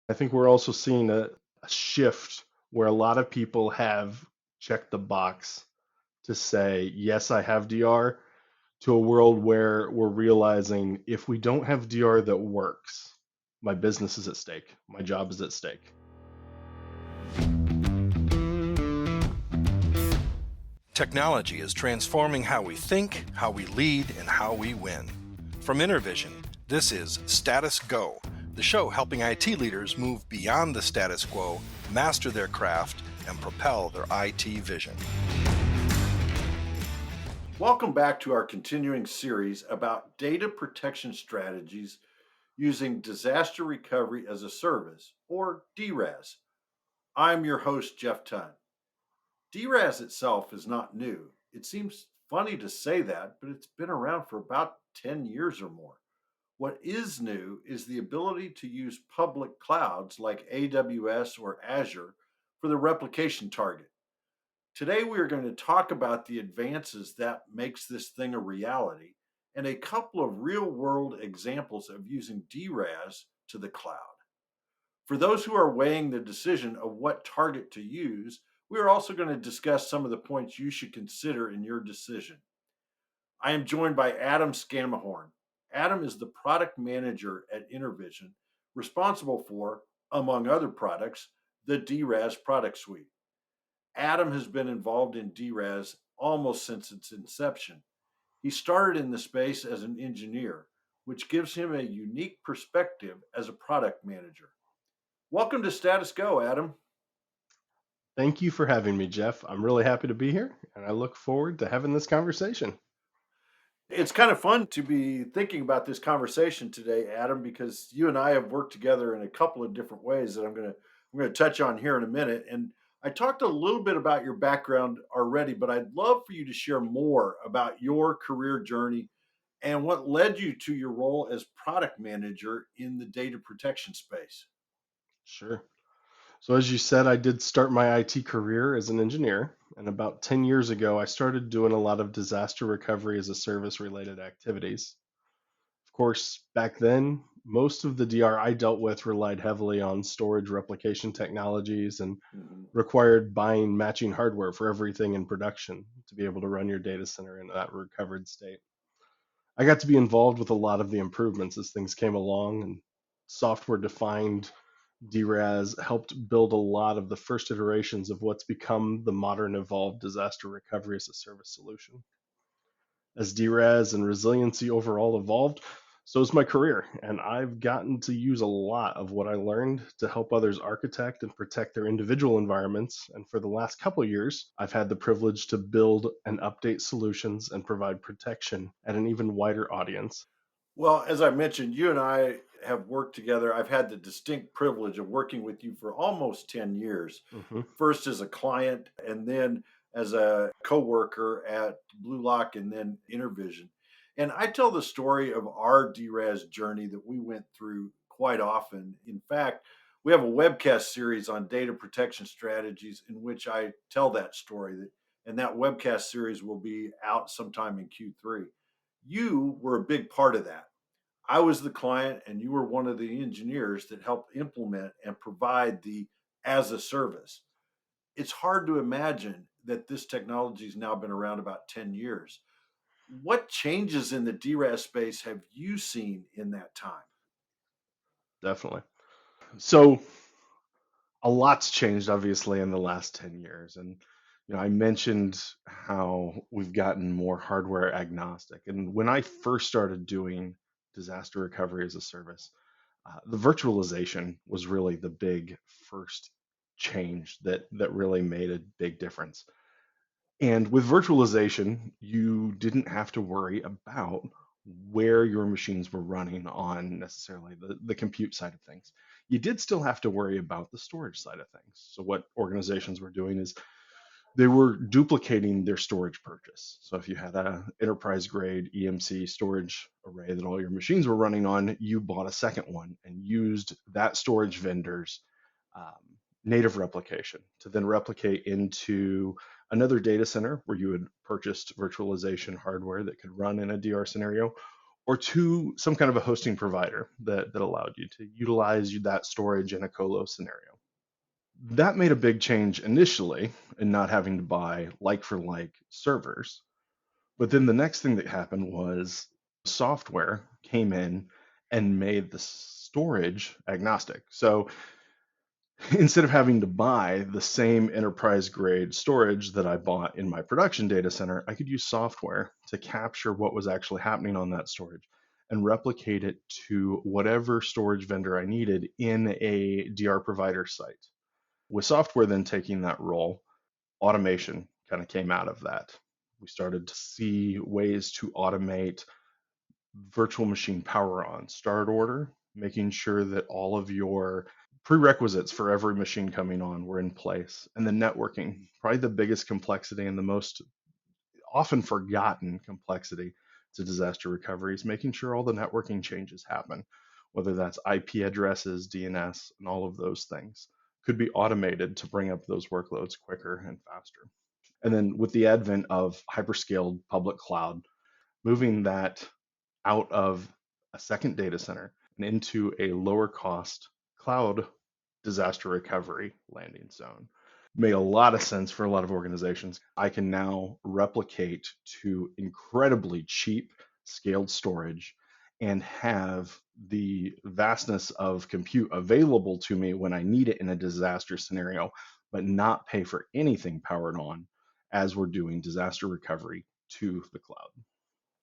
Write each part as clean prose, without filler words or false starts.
I think we're also seeing a shift where a lot of people have checked the box to say, yes, I have DR, to a world where we're realizing if we don't have DR that works, my business is at stake, my job is at stake. Technology is transforming how we think, how we lead, and how we win. From InterVision, this is Status Go, the show helping IT leaders move beyond the status quo, master their craft, and propel their IT vision. Welcome back to our continuing series about data protection strategies using disaster recovery as a service, or DRaaS. I'm your host, Jeff Tunn. DRaaS itself is not new. It seems funny to say that, but it's been around for about 10 years or more. What is new is the ability to use public clouds like AWS or Azure for the replication target. Today, we are going to talk about the advances that makes this thing a reality and a couple of real world examples of using DRaaS to the cloud. For those who are weighing the decision of what target to use, we are also going to discuss some of the points you should consider in your decision. I am joined by Adam Scamihorn. Adam is the product manager at InterVision, responsible for, among other products, the DRaaS product suite. Adam has been involved in DRaaS almost since its inception. He started in the space as an engineer, which gives him a unique perspective as a product manager. Welcome to Status Go, Adam. Thank you for having me, Jeff. I'm really happy to be here, and I look forward to having this conversation. It's kind of fun to be thinking about this conversation today, Adam, because you and I have worked together in a couple of different ways that I'm going to touch on here in a minute. And I talked a little bit about your background already, but I'd love for you to share more about your career journey and what led you to your role as product manager in the data protection space. Sure. So, as you said, I did start my IT career as an engineer, and about 10 years ago, I started doing a lot of disaster recovery as a service related activities. Of course, back then, most of the DR I dealt with relied heavily on storage replication technologies and Mhm. required buying matching hardware for everything in production to be able to run your data center in that recovered state. I got to be involved with a lot of the improvements as things came along, and software defined DRaaS helped build a lot of the first iterations of what's become the modern evolved disaster recovery as a service solution. As DRaaS and resiliency overall evolved, so has my career, and I've gotten to use a lot of what I learned to help others architect and protect their individual environments. And for the last couple of years, I've had the privilege to build and update solutions and provide protection at an even wider audience. Well, as I mentioned, you and I have worked together. I've had the distinct privilege of working with you for almost 10 years, Hmm. first as a client and then as a coworker at Blue Lock and then InterVision. And I tell the story of our DRAS journey that we went through quite often. In fact, we have a webcast series on data protection strategies in which I tell that story, and that webcast series will be out sometime in Q3. You were a big part of that. I was the client, and you were one of the engineers that helped implement and provide the as a service. It's hard to imagine that this technology has now been around about 10 years. What changes in the DRaaS space have you seen in that time? Definitely. So, a lot's changed obviously in the last 10 years, and I mentioned how we've gotten more hardware agnostic. And when I first started doing disaster recovery as a service, the virtualization was really the big first change that really made a big difference. And with virtualization, you didn't have to worry about where your machines were running on necessarily the compute side of things. You did still have to worry about the storage side of things. So, what organizations were doing is they were duplicating their storage purchase. So, if you had an enterprise grade EMC storage array that all your machines were running on, you bought a second one and used that storage vendor's native replication to then replicate into another data center where you had purchased virtualization hardware that could run in a DR scenario, or to some kind of a hosting provider that allowed you to utilize that storage in a colo scenario. That made a big change initially in not having to buy like for like servers. But then the next thing that happened was software came in and made the storage agnostic. So instead of having to buy the same enterprise grade storage that I bought in my production data center, I could use software to capture what was actually happening on that storage and replicate it to whatever storage vendor I needed in a DR provider site. With software then taking that role, automation kind of came out of that. We started to see ways to automate virtual machine power on, start order, making sure that all of your prerequisites for every machine coming on were in place. And the networking, probably the biggest complexity and the most often forgotten complexity to disaster recovery, is making sure all the networking changes happen, whether that's IP addresses, DNS, and all of those things could be automated to bring up those workloads quicker and faster. And then with the advent of hyperscaled public cloud, moving that out of a second data center and into a lower cost cloud disaster recovery landing zone made a lot of sense for a lot of organizations. I can now replicate to incredibly cheap scaled storage and have the vastness of compute available to me when I need it in a disaster scenario, but not pay for anything powered on as we're doing disaster recovery to the cloud.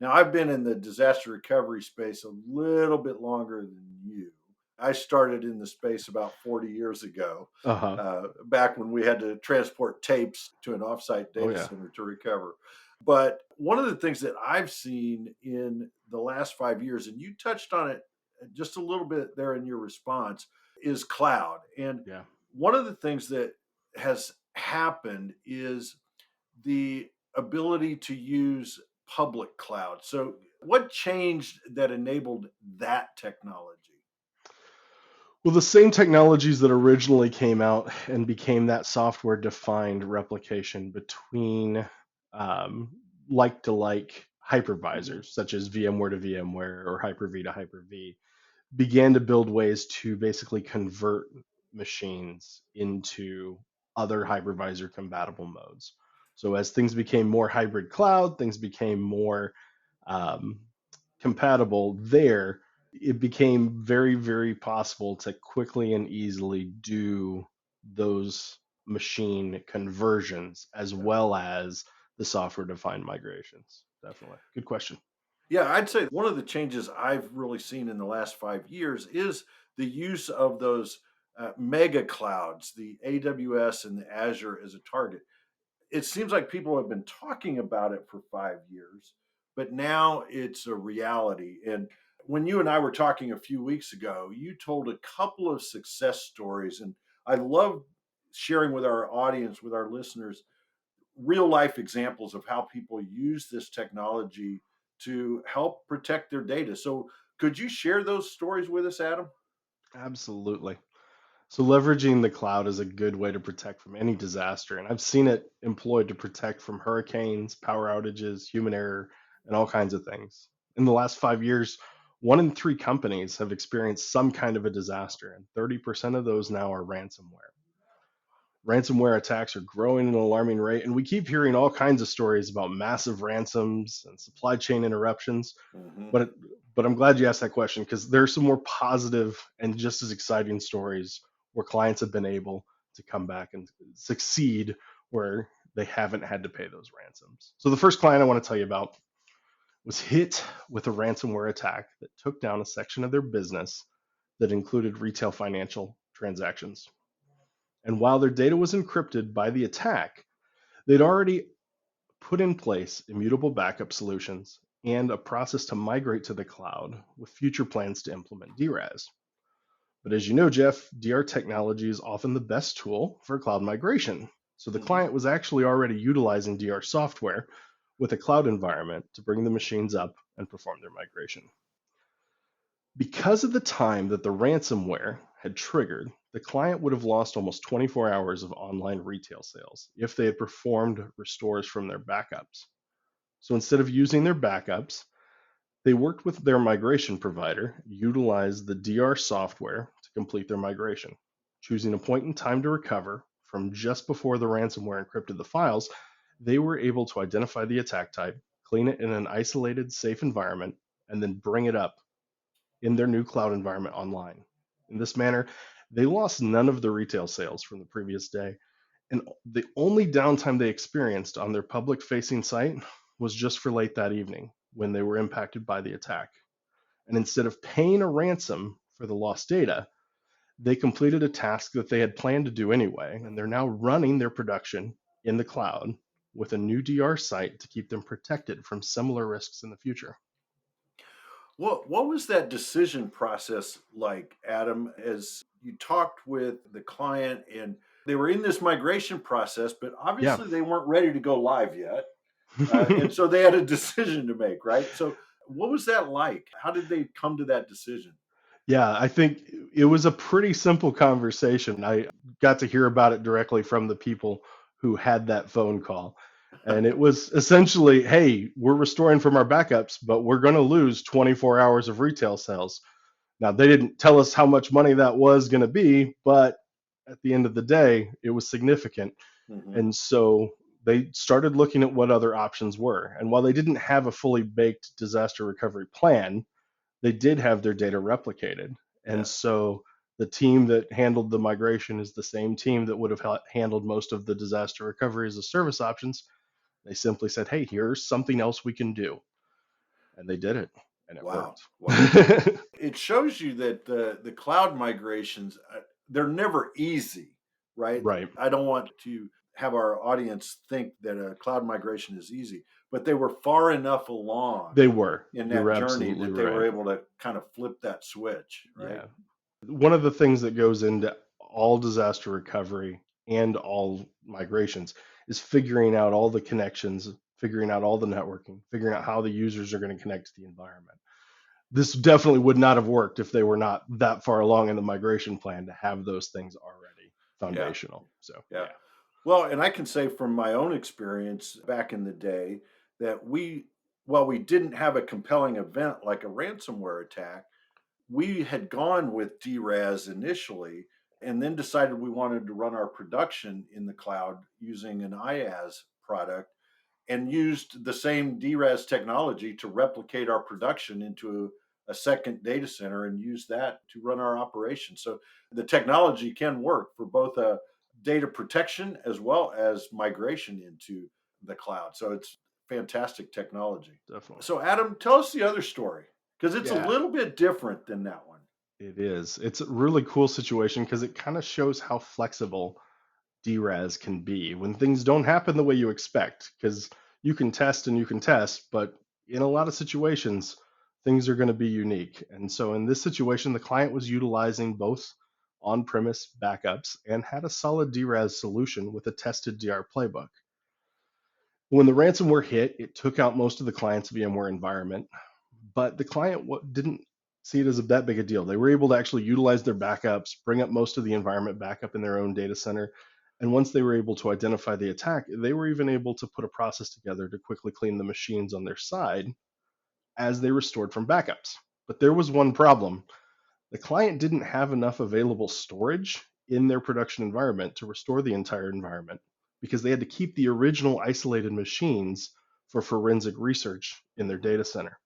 Now, I've been in the disaster recovery space a little bit longer than you. I started in the space about 40 years ago, Uh-huh. back when we had to transport tapes to an offsite Oh data yeah. center to recover. But one of the things that I've seen in the last 5 years, and you touched on it just a little bit there in your response, is cloud. And Yeah. one of the things that has happened is the ability to use public cloud. So, what changed that enabled that technology? Well, the same technologies that originally came out and became that software defined replication between um, like to like hypervisors, such as VMware to VMware or Hyper-V to Hyper-V, began to build ways to basically convert machines into other hypervisor compatible modes. So as things became more hybrid cloud, things became more um, compatible there, it became very, very possible to quickly and easily do those machine conversions as Yeah. well as the software defined migrations. Definitely. Good question. Yeah, I'd say one of the changes I've really seen in the last 5 years is the use of those mega clouds, the AWS and the Azure as a target. It seems like people have been talking about it for 5 years, but now it's a reality. And when you and I were talking a few weeks ago, you told a couple of success stories. And I love sharing with our audience, with our listeners, real life examples of how people use this technology to help protect their data. So, could you share those stories with us, Adam? Absolutely. So leveraging the cloud is a good way to protect from any disaster. And I've seen it employed to protect from hurricanes, power outages, human error, and all kinds of things. In the last 5 years, 1 in 3 companies have experienced some kind of a disaster, and 30% of those now are ransomware. Ransomware attacks are growing at an alarming rate, and we keep hearing all kinds of stories about massive ransoms and supply chain interruptions. Hmm. But but I'm glad you asked that question because there's some more positive and just as exciting stories where clients have been able to come back and succeed where they haven't had to pay those ransoms. So the first client I want to tell you about was hit with a ransomware attack that took down a section of their business that included retail financial transactions. And while their data was encrypted by the attack, they'd already put in place immutable backup solutions and a process to migrate to the cloud with future plans to implement DRaaS. But as you know, Jeff, DR technology is often the best tool for cloud migration. So the Hmm. client was actually already utilizing DR software with a cloud environment to bring the machines up and perform their migration. Because of the time that the ransomware had triggered, the client would have lost almost 24 hours of online retail sales if they had performed restores from their backups. So instead of using their backups, They worked with their migration provider, utilized the DR software to complete their migration, choosing a point in time to recover from just before the ransomware encrypted the files. They were able to identify the attack type, clean it in an isolated, safe environment, and then bring it up in their new cloud environment online. In this manner, they lost none of the retail sales from the previous day, and the only downtime they experienced on their public facing site was just for late that evening when they were impacted by the attack. And instead of paying a ransom for the lost data, they completed a task that they had planned to do anyway, and they're now running their production in the cloud with a new DR site to keep them protected from similar risks in the future. What was that decision process like, Adam, as you talked with the client and they were in this migration process, but Yeah. obviously they weren't ready to go live yet. And so they had a decision to make, right? So what was that like? How did they come to that decision? Yeah, I think it was a pretty simple conversation. I got to hear about it directly from the people who had that phone call. And it was essentially, hey, we're restoring from our backups, but we're going to lose 24 hours of retail sales. Now, they didn't tell us how much money that was going to be, but at the end of the day, it was significant. Hmm. And so they started looking at what other options were. And while they didn't have a fully baked disaster recovery plan, they did have their data replicated. And Yeah. so the team that handled the migration is the same team that would have handled most of the disaster recovery as a service options. They simply said, hey, here's something else we can do. And they did it, and it Wow. worked. Wow. It shows you that the cloud migrations, they're never easy, right? Right. I don't want to have our audience think that a cloud migration is easy, but they were far enough along They were. in You're that journey absolutely that they were right. able to kind of flip that switch, right? Yeah. One of the things that goes into all disaster recovery and all migrations is figuring out all the connections, figuring out all the networking, figuring out how the users are going to connect to the environment. This definitely would not have worked if they were not that far along in the migration plan to have those things already Yeah. foundational. So, Yeah. yeah. Well, and I can say from my own experience back in the day that while we didn't have a compelling event like a ransomware attack, we had gone with DRaaS initially and then decided we wanted to run our production in the cloud using an IaaS product and used the same DRaaS technology to replicate our production into a second data center and use that to run our operation. So the technology can work for both a data protection as well as migration into the cloud. So it's fantastic technology. Definitely. So Adam, tell us the other story because it's a Yeah, little bit different than that one. it is. It's a really cool situation because it kind of shows how flexible DRaaS can be when things don't happen the way you expect. Because you can test and you can test, but in a lot of situations, things are going to be unique. And so in this situation, the client was utilizing both on premise backups and had a solid DRaaS solution with a tested DR playbook. When the ransomware hit, it took out most of the client's VMware environment, but the client didn't see it as that big a deal. They were able to actually utilize their backups, bring up most of the environment back up in their own data center. And once they were able to identify the attack, they were even able to put a process together to quickly clean the machines on their side as they restored from backups. But there was one problem. The client didn't have enough available storage in their production environment to restore the entire environment because they had to keep the original isolated machines for forensic research in their Mhm. data center.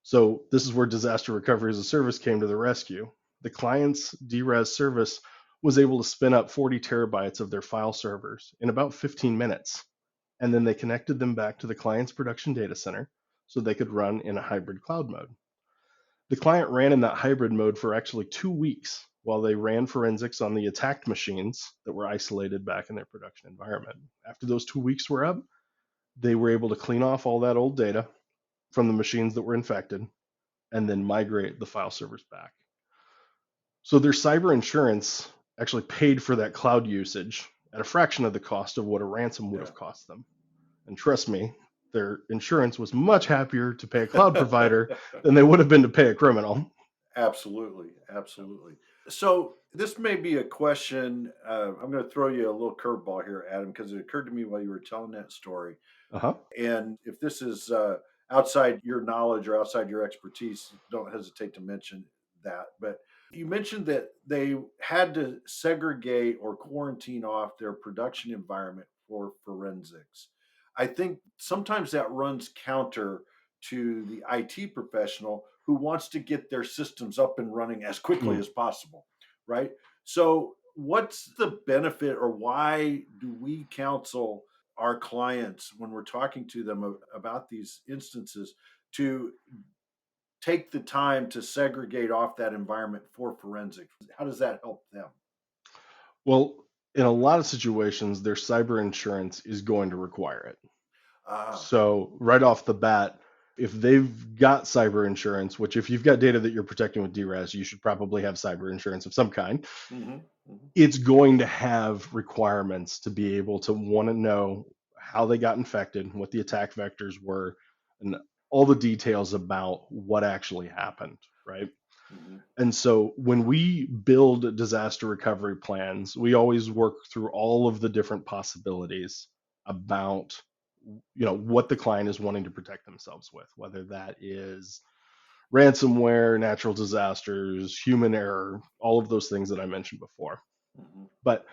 So this is where disaster recovery as a service came to the rescue. The client's DRaaS service was able to spin up 40 terabytes of their file servers in about 15 minutes. And then they connected them back to the client's production data center so they could run in a hybrid cloud mode. The client ran in that hybrid mode for actually 2 weeks while they ran forensics on the attacked machines that were isolated back in their production environment. After those 2 weeks were up, they were able to clean off all that old data from the machines that were infected and then migrate the file servers back. So their cyber insurance actually paid for that cloud usage at a fraction of the cost of what a ransom would have cost them. And trust me, their insurance was much happier to pay a cloud provider Yeah. than they would have been to pay a criminal. Absolutely, absolutely. So this may be a question. I'm going to throw you a little curveball here, Adam, because it occurred to me while you were telling that story. Uh huh. And if this is outside your knowledge or outside your expertise, don't hesitate to mention that. But you mentioned that they had to segregate or quarantine off their production environment for forensics. I think sometimes that runs counter to the IT professional who wants to get their systems up and running as quickly Mm. as possible, right? So, what's the benefit, or why do we counsel our clients when we're talking to them about these instances to take the time to segregate off that environment for forensics? How does that help them? Well, in a lot of situations, their cyber insurance is going to require it. Ah, So right off the bat, if they've got cyber insurance, which if you've got data that you're protecting with DRaaS, you should probably have cyber insurance of some kind. hmm hmm It's going to have requirements to be able to want to know how they got infected, what the attack vectors were, and all the details about what actually happened, right? hmm And so when we build disaster recovery plans, we always work through all of the different possibilities about what the client is wanting to protect themselves with, whether that is ransomware, natural disasters, human error, all of those things that I mentioned before. hmm But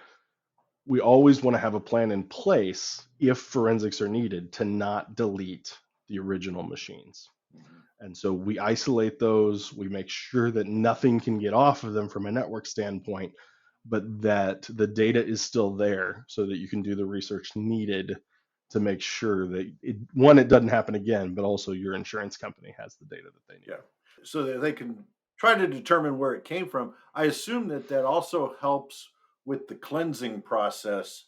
we always want to have a plan in place if forensics are needed to not delete the original machines. hmm And so we isolate those, we make sure that nothing can get off of them from a network standpoint, but that the data is still there so that you can do the research needed to make sure that it doesn't happen again, but also your insurance company has the data that they need. Yeah. So that they can try to determine where it came from. I assume that that also helps with the cleansing process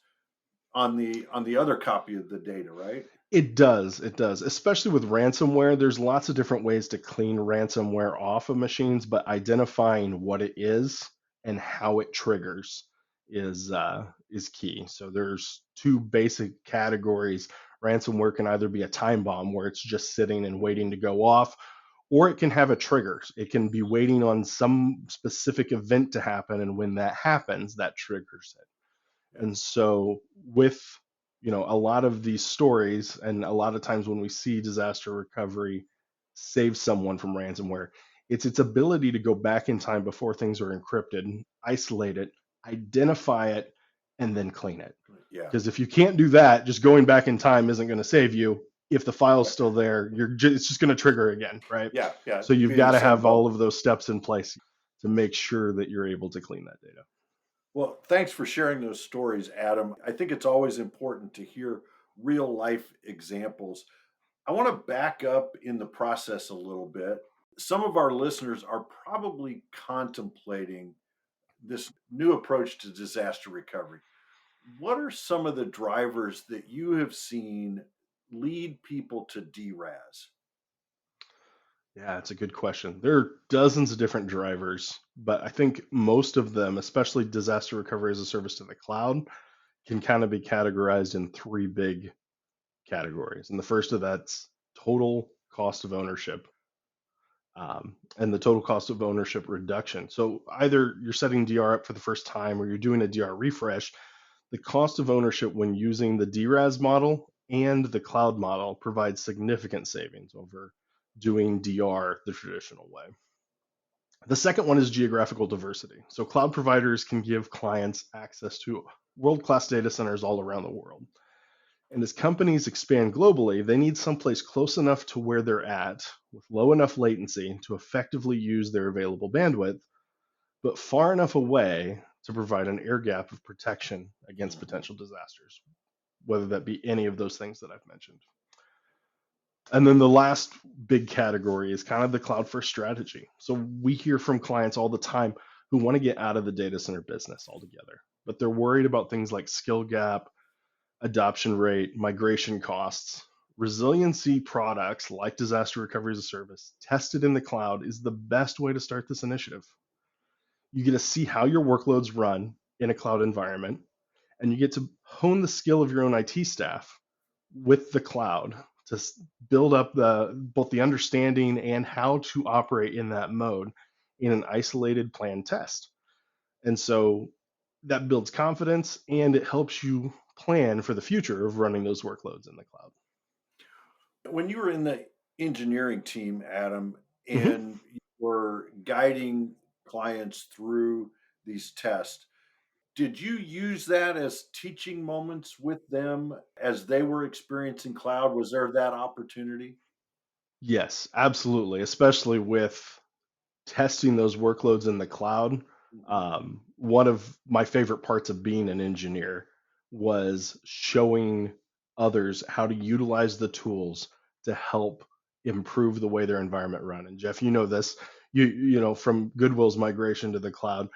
on the other copy of the data, right? It does, especially with ransomware. There's lots of different ways to clean ransomware off of machines, but identifying what it is and how it triggers is key. So there's two basic categories. Ransomware can either be a time bomb where it's just sitting and waiting to go off, or it can have a trigger. It can be waiting on some specific event to happen, and when that happens, that triggers it. Yeah. And so with a lot of these stories, and a lot of times when we see disaster recovery save someone from ransomware, it's its ability to go back in time before things are encrypted, isolate it, identify it, and then clean it. Yeah. Because if you can't do that, just going back in time isn't going to save you. If the file's Right. still there, it's just going to trigger again, right? Yeah. Yeah. So you've Be in got the to same have all boat. of those steps in place to make sure that you're able to clean that data. Well, thanks for sharing those stories, Adam. I think it's always important to hear real life examples. I want to back up in the process a little bit. Some of our listeners are probably contemplating this new approach to disaster recovery. What are some of the drivers that you have seen lead people to DRaaS? Yeah, it's a good question. There are dozens of different drivers, but I think most of them, especially disaster recovery as a service to the cloud, can kind of be categorized in three big categories. And the first of that's total cost of ownership, and the total cost of ownership reduction. So either you're setting DR up for the first time or you're doing a DR refresh, the cost of ownership when using the DRaaS model and the cloud model provides significant savings over doing DR the traditional way. The second one is geographical diversity. So cloud providers can give clients access to world-class data centers all around the world. And as companies expand globally, they need someplace close enough to where they're at with low enough latency to effectively use their available bandwidth, but far enough away to provide an air gap of protection against Mhm. potential disasters, whether that be any of those things that I've mentioned. And then the last big category is kind of the cloud first strategy. So we hear from clients all the time who want to get out of the data center business altogether, but they're worried about things like skill gap, adoption rate, migration costs. Resiliency products like disaster recovery as a service tested in the cloud is the best way to start this initiative. You get to see how your workloads run in a cloud environment, and you get to hone the skill of your own IT staff with the cloud to build up both the understanding and how to operate in that mode in an isolated planned test. And so that builds confidence and it helps you plan for the future of running those workloads in the cloud. When you were in the engineering team, Adam, and you were guiding clients through these tests. Did you use that as teaching moments with them as they were experiencing cloud? Was there that opportunity? Yes, absolutely, especially with testing those workloads in the cloud. Mhm. One of my favorite parts of being an engineer was showing others how to utilize the tools to help improve the way their environment run. And Jeff, you know this, you know from Goodwill's migration to the cloud,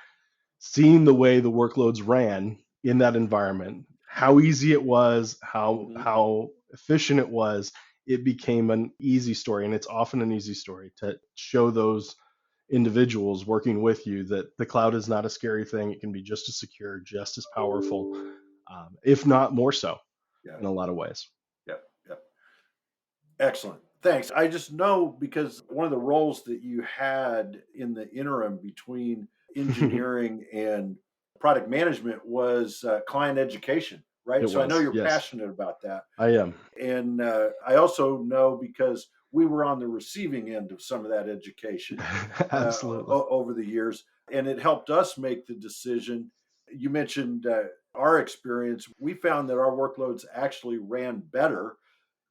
seeing the way the workloads ran in that environment, how easy it was, Mhm. how efficient it was, it became an easy story, and it's often an easy story to show those individuals working with you that the cloud is not a scary thing. It can be just as secure, just as powerful, if not more so Yeah. in a lot of ways. Yep. Yep. Excellent. Thanks. I just know because one of the roles that you had in the interim between It engineering and product management was client education, right? So I know was, you're yes, passionate about that. I am. And I also know because we were on the receiving end of some of that education Absolutely. over the years, and it helped us make the decision. You mentioned our experience. We found that our workloads actually ran better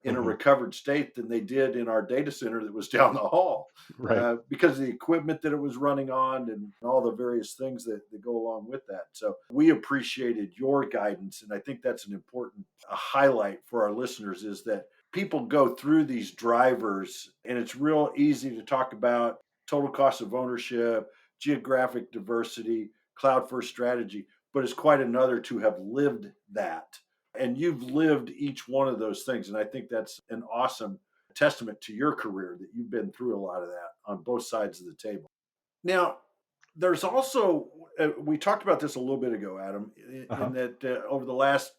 in a Mhm. recovered state than they did in our data center that was down the hall Right. because of the equipment that it was running on and all the various things that go along with that. So we appreciated your guidance. And I think that's an important highlight for our listeners is that people go through these drivers and it's real easy to talk about total cost of ownership, geographic diversity, cloud first strategy, but it's quite another to have lived that, and you've lived each one of those things. And I think that's an awesome testament to your career that you've been through a lot of that on both sides of the table. Now, there's also, we talked about this a little bit ago, Adam, in Uh-huh. that over the last,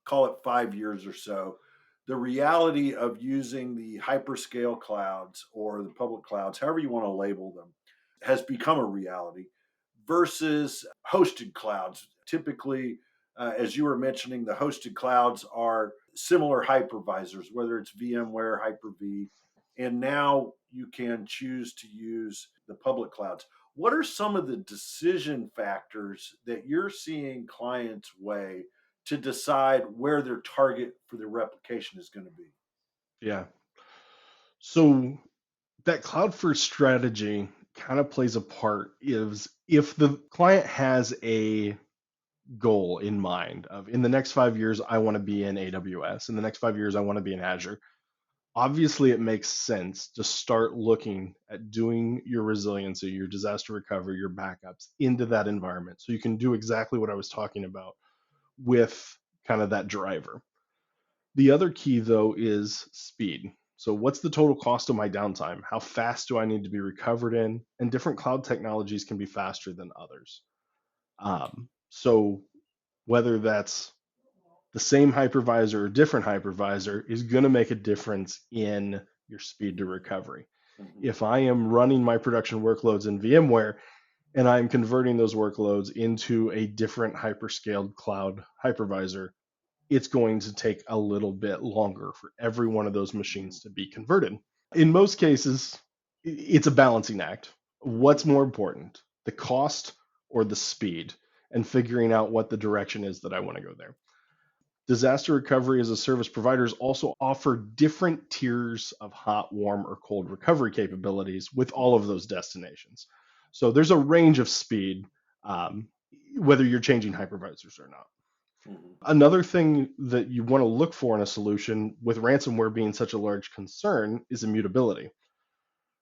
call it 5 years or so, the reality of using the hyperscale clouds or the public clouds, however you want to label them, has become a reality versus hosted clouds. Typically, as you were mentioning, the hosted clouds are similar hypervisors, whether it's VMware, Hyper-V, and now you can choose to use the public clouds. What are some of the decision factors that you're seeing clients weigh to decide where their target for their replication is going to be? Yeah. So that cloud first strategy kind of plays a part is if the client has a goal in mind of in the next 5 years I want to be in AWS, in the next 5 years I want to be in Azure. Obviously, it makes sense to start looking at doing your resiliency, your disaster recovery, your backups into that environment so you can do exactly what I was talking about with kind of that driver. The other key, though, is speed. So, what's the total cost of my downtime? How fast do I need to be recovered in? And different cloud technologies can be faster than others. So, whether that's the same hypervisor or different hypervisor is going to make a difference in your speed to recovery. Mhm. If I am running my production workloads in VMware and I'm converting those workloads into a different hyperscaled cloud hypervisor, it's going to take a little bit longer for every one of those Mhm. machines to be converted. In most cases, it's a balancing act. What's Mhm. more important, the cost or the speed? And figuring out what the direction is that I want to go there. Disaster recovery as a service providers also offer different tiers of hot, warm, or cold recovery capabilities with all of Mhm. those destinations. So there's a range of speed, um, whether you're changing hypervisors or not. Mhm. Another thing that you want to look for in a solution with ransomware being such a large concern is immutability.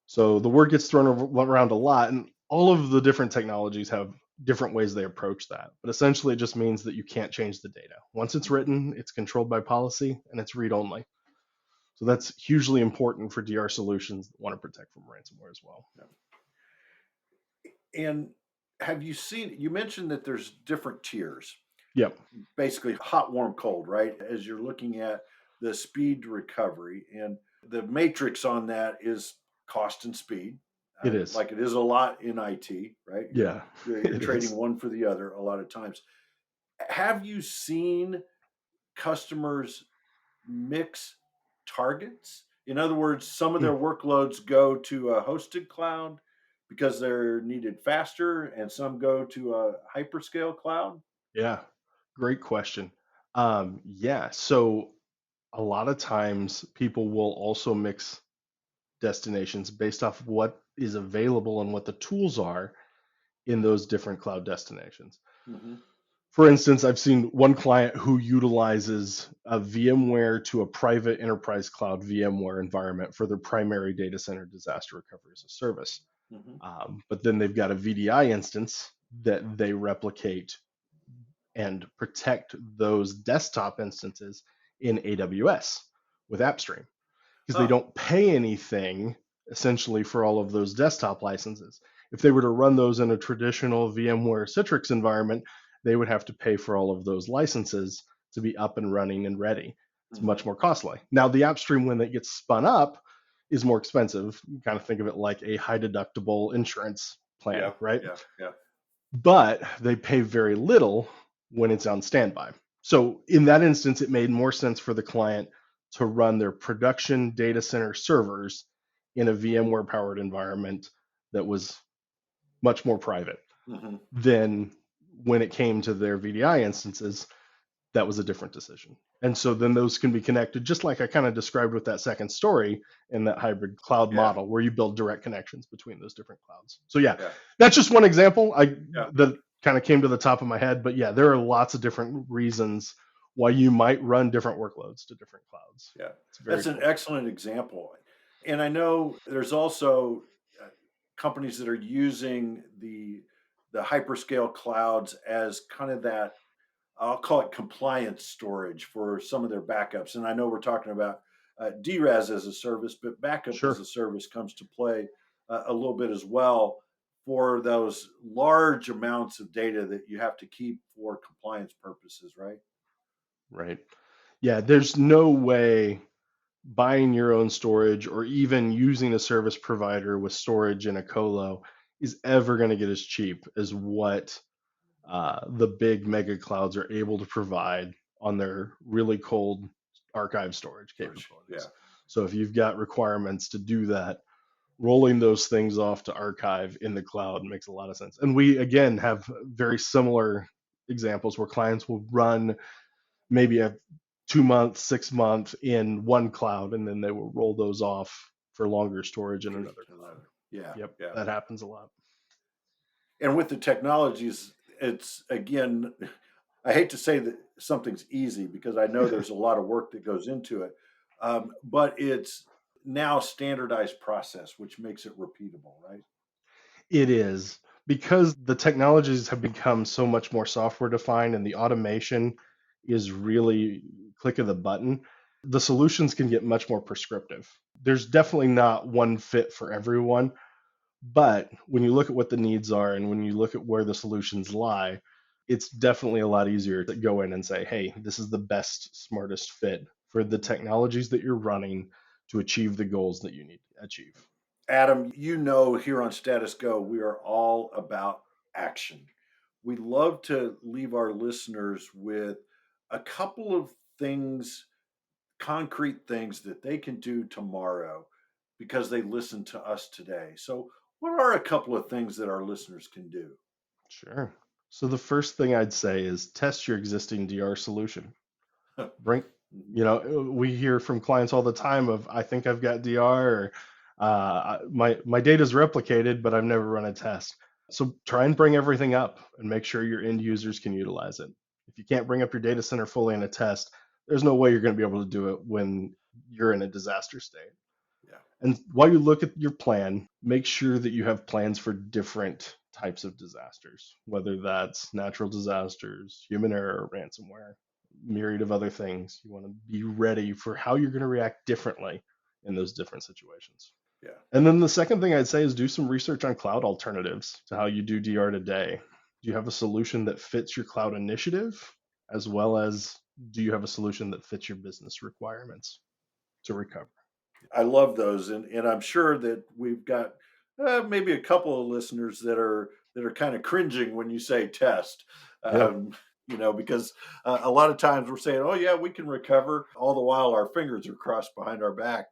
So the word gets thrown around a lot, and all of the different technologies have different ways they approach that. But essentially, it just means that you can't change the data. Once it's Mhm. written, it's controlled by policy and it's read only. So that's hugely important for DR solutions that want to protect from ransomware as well. And have you seen, you mentioned that there's different tiers, Yep, basically hot, warm, cold, right? As you're looking at the speed to recovery, and the matrix on that is cost and speed, it is. like it is a lot in IT, right? You're, Yeah, you're it trading is. one for the other a lot of times. Have you seen customers mix targets? In other words, some of their workloads go to a hosted cloud because they're needed faster, and some go to a hyperscale cloud. Yeah, great question. Yeah, so a lot of times people will also mix destinations based off what is available and what the tools are in those different cloud destinations. Hmm. For instance, I've seen one client who utilizes a VMware to a private enterprise cloud VMware environment for their primary data center disaster recovery as a service. Hmm. But then they've got a VDI instance that they replicate and protect those desktop instances in AWS with AppStream because they Huh. don't pay anything essentially for all of those desktop licenses. If they were to run those in a traditional VMware Citrix environment, they would have to pay for all of those licenses to be up and running and ready. It's Hmm. much more costly. Now, the AppStream, when it gets spun up, is more expensive. You kind of think of it like a high deductible insurance plan, Yeah. right? Yeah. Yeah. But they pay very little when it's on standby. So in that instance, it made more sense for the client to run their production data center servers in a VMware powered environment that was much more private Hmm. than when it came to their VDI instances. That was a different decision. And so then those can be connected, just like I kind of described with that second story in that hybrid cloud Yeah. model where you build direct connections between those different clouds. So yeah, Yeah. that's just one example Yeah. that kind of came to the top of my head. But yeah, there are lots of different reasons why you might run different workloads to different clouds. Yeah. It's very That's an cool. excellent example. And I know there's also companies that are using the hyperscale clouds as kind of that, I'll call it compliance storage for some of their backups. And I know we're talking about DRaaS as a service, but backup as Sure. a service comes to play a little bit as well for those large amounts of data that you have to keep for compliance purposes, right? Right. Yeah, there's no way buying your own storage or even using a service provider with storage in a colo is ever going to get as cheap as what the big mega clouds are able to provide on their really cold archive storage Yeah. capabilities. So if you've got requirements to do that, rolling those things off to archive in the cloud makes a lot of sense. And we again have very similar examples where clients will run maybe a 2 month, 6 month in one cloud, and then they will roll those off for longer storage in For another cloud. another. Yeah. Yep, Yeah. that happens a lot. And with the technologies, it's again, I hate to say that something's easy because I know there's a lot of work that goes into it, but it's now a standardized process, which makes it repeatable, right? It is because the technologies have become so much more software defined and the automation is really click of the button. The solutions can get much more prescriptive. There's definitely not one fit for everyone, but when you look at what the needs are and when you look at where the solutions lie, it's definitely a lot easier to go in and say, hey, this is the best, smartest fit for the Mhm. technologies that you're running to achieve the goals that you need to achieve. Adam, you know, here on Status Go, we are all about action. We love to leave our listeners with a couple of things, concrete things that they can do tomorrow because they listened to us today. So, what are a couple of things that our listeners can do? Sure. So the first thing I'd say is test your existing DR solution. Bring, Mhm. we hear from clients all the time of, I think I've got DR or my data's replicated, but I've never run a test. So try and bring everything up and make sure your end users can utilize it. If you can't bring up your data center fully in a test, there's no way you're going to be able to do it when you're in a disaster state. Yeah. And while you look at your plan, make sure that you have plans for different types of disasters, whether that's natural disasters, human error, ransomware, myriad of other things. You want to be ready for how you're going to react differently in those different situations. Yeah. And then the second thing I'd say is do some research on cloud alternatives to how you do DR today. Do you have a solution that fits your cloud initiative, as well as do you have a solution that fits your business requirements to recover? I love those, and I'm sure that we've got maybe a couple of listeners that are kind of cringing when you say test, Yeah. because a lot of times we're saying, "Oh yeah, we can recover," all the while our fingers are crossed behind our back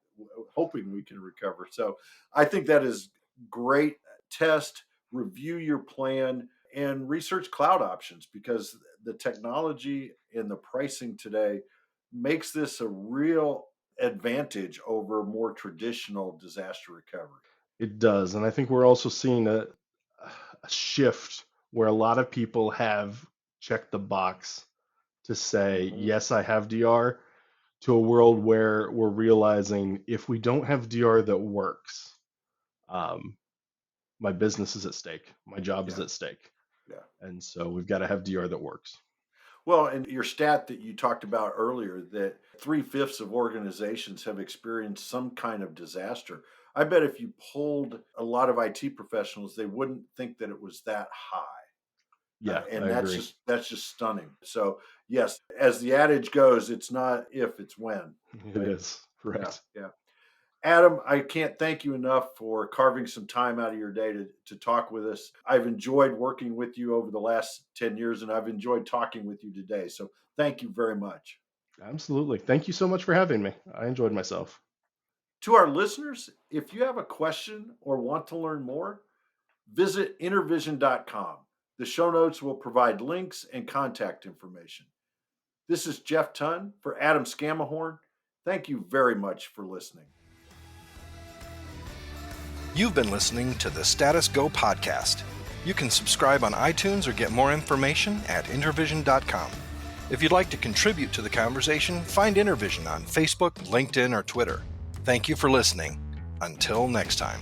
hoping we can recover. So I think that is great. Test, review your plan, and research cloud options, because the technology and the pricing today makes this a real advantage over more traditional disaster recovery. It does. And I think we're also seeing a shift where a lot of people have checked the box to say, Mhm. yes, I have DR, to a world where we're realizing if we don't have DR that works, um, my business is at stake, my job is Yeah, at stake. yeah. And so we've got to have DR that works. Well, and your stat that you talked about earlier, that 3/5 of organizations have experienced some kind of disaster. I bet if you polled a lot of IT professionals, they wouldn't think that it was that high. Yeah, I And agree. that's just stunning. So yes, as the adage goes, it's not if, it's when. It Right? is. Yeah, Right. yeah. Adam, I can't thank you enough for carving some time out of your day to talk with us. I've enjoyed working with you over the last 10 years, and I've enjoyed talking with you today. So thank you very much. Absolutely. Thank you so much for having me. I enjoyed myself. To our listeners, if you have a question or want to learn more, visit intervision.com. The show notes will provide links and contact information. This is Jeff Tunn for Adam Scamihorn. Thank you very much for listening. You've been listening to the Status Go podcast. You can subscribe on iTunes or get more information at intervision.com. If you'd like to contribute to the conversation, find InterVision on Facebook, LinkedIn, or Twitter. Thank you for listening. Until next time.